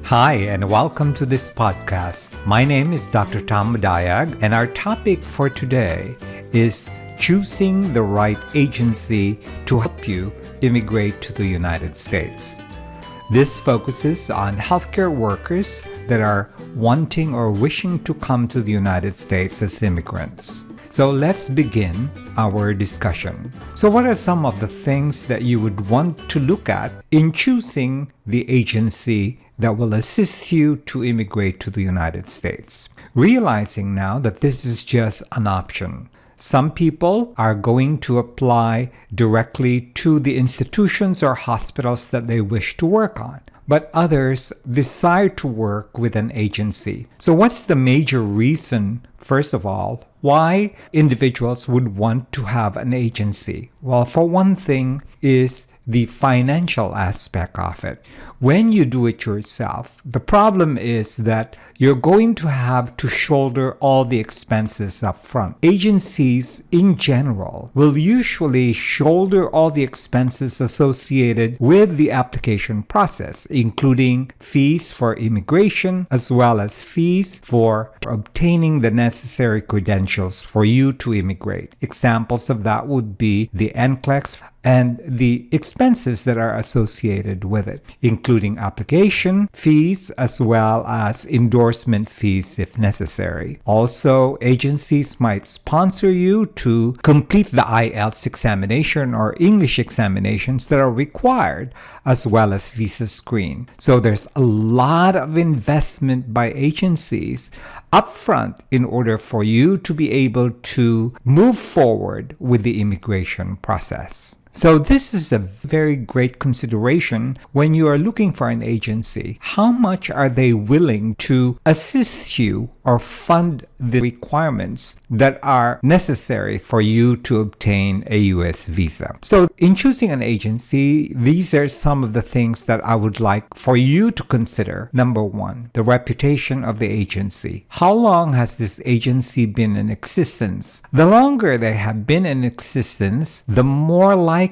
Hi, and welcome to this podcast. My name is Dr. Tom Madayag, and our topic for today is choosing the right agency to help you immigrate to the United States. This focuses on healthcare workers that are wanting or wishing to come to the United States as immigrants. So let's begin our discussion. So what are some of the things that you would want to look at in choosing the agency that will assist you to immigrate to the United States? Realizing now that this is just an option. Some people are going to apply directly to the institutions or hospitals that they wish to work on, but others desire to work with an agency. So what's the major reason, first of all, why individuals would want to have an agency? Well, for one thing is the financial aspect of it. When you do it yourself, the problem is that you're going to have to shoulder all the expenses up front. Agencies in general will usually shoulder all the expenses associated with the application process, including fees for immigration as well as fees for obtaining the necessary credentials for you to immigrate. Examples of that would be the NCLEX and the expenses that are associated with it, including application fees as well as endorsement fees if necessary. Also, agencies might sponsor you to complete the IELTS examination or English examinations that are required, as well as visa screen. So there's a lot of investment by agencies upfront in order for you to be able to move forward with the immigration process. So this is a very great consideration when you are looking for an agency. How much are they willing to assist you or fund the requirements that are necessary for you to obtain a U.S. visa? So in choosing an agency, these are some of the things that I would like for you to consider. Number one, the reputation of the agency. How long has this agency been in existence? The longer they have been in existence, the more likely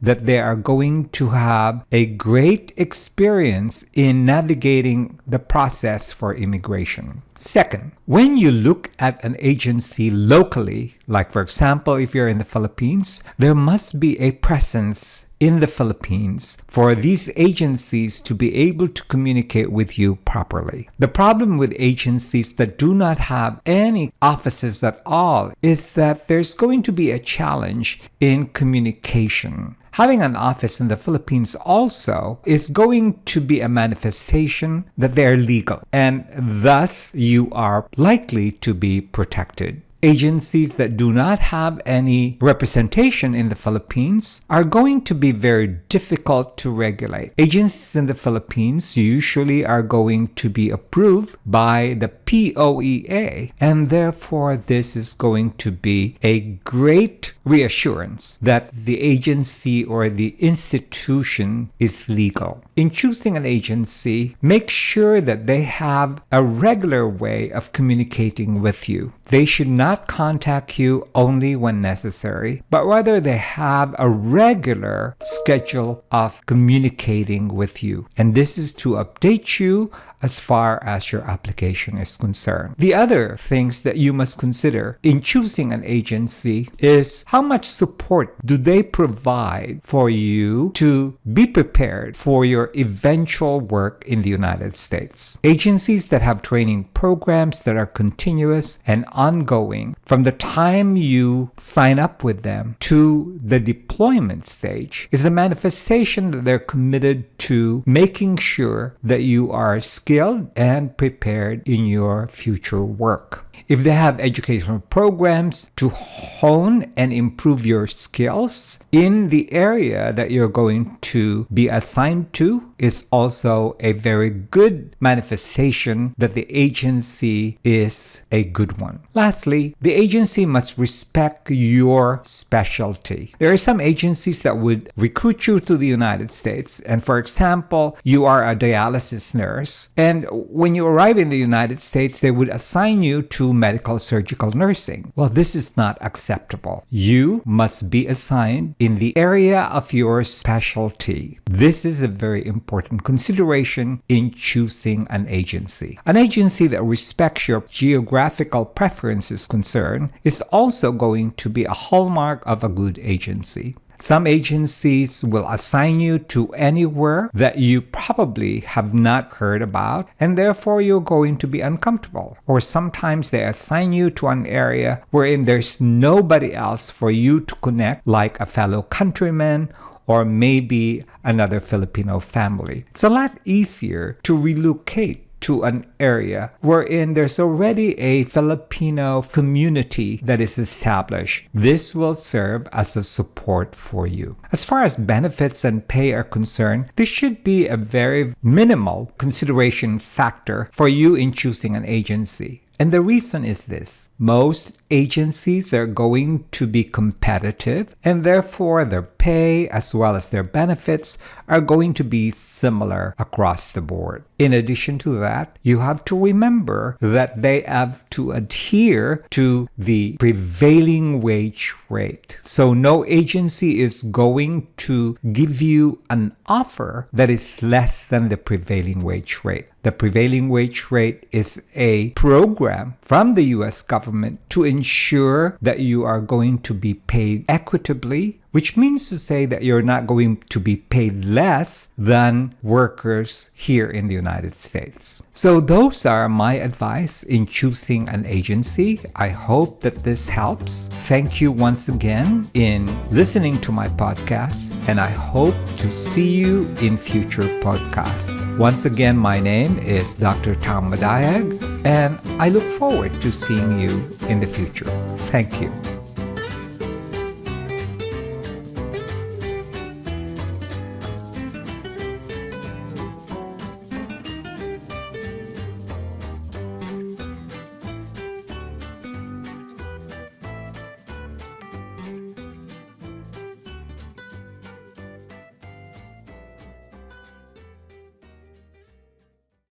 that they are going to have a great experience in navigating the process for immigration. Second, when you look at an agency locally, like for example, if you're in the Philippines, there must be a presence in the Philippines for these agencies to be able to communicate with you properly. The problem with agencies that do not have any offices at all is that there's going to be a challenge in communication. Having an office in the Philippines also is going to be a manifestation that they're legal, and thus you are likely to be protected. Agencies that do not have any representation in the Philippines are going to be very difficult to regulate. Agencies in the Philippines usually are going to be approved by the POEA, and therefore this is going to be a great reassurance that the agency or the institution is legal. In choosing an agency, make sure that they have a regular way of communicating with you. They should not contact you only when necessary, but rather they have a regular schedule of communicating with you. And this is to update you as far as your application is concerned. The other things that you must consider in choosing an agency is how much support do they provide for you to be prepared for your eventual work in the United States. Agencies that have training programs that are continuous and ongoing from the time you sign up with them to the deployment stage is a manifestation that they're committed to making sure that you are skilled and prepared in your future work. If they have educational programs to hone and improve your skills in the area that you're going to be assigned to, is also a very good manifestation that the agency is a good one. Lastly, the agency must respect your specialty. There are some agencies that would recruit you to the United States, and for example, you are a dialysis nurse, And when you arrive in the United States, they would assign you to medical surgical nursing. Well, this is not acceptable. You must be assigned in the area of your specialty. This is a very important consideration in choosing an agency. An agency that respects your geographical preferences concern is also going to be a hallmark of a good agency. Some agencies will assign you to anywhere that you probably have not heard about, and therefore you're going to be uncomfortable. Or sometimes they assign you to an area wherein there's nobody else for you to connect, like a fellow countryman or maybe another Filipino family. It's a lot easier to relocate to an area wherein there's already a Filipino community that is established. This will serve as a support for you. As far as benefits and pay are concerned, this should be a very minimal consideration factor for you in choosing an agency. And the reason is this. Most agencies are going to be competitive, and therefore their pay as well as their benefits are going to be similar across the board. In addition to that, you have to remember that they have to adhere to the prevailing wage rate. So no agency is going to give you an offer that is less than the prevailing wage rate. The prevailing wage rate is a program from the U.S. government to ensure that you are going to be paid equitably, which means to say that you're not going to be paid less than workers here in the United States. So those are my advice in choosing an agency. I hope that this helps. Thank you once again in listening to my podcast, and I hope to see you in future podcasts. Once again, my name is Dr. Tom Madayag, and I look forward to seeing you in the future. Thank you.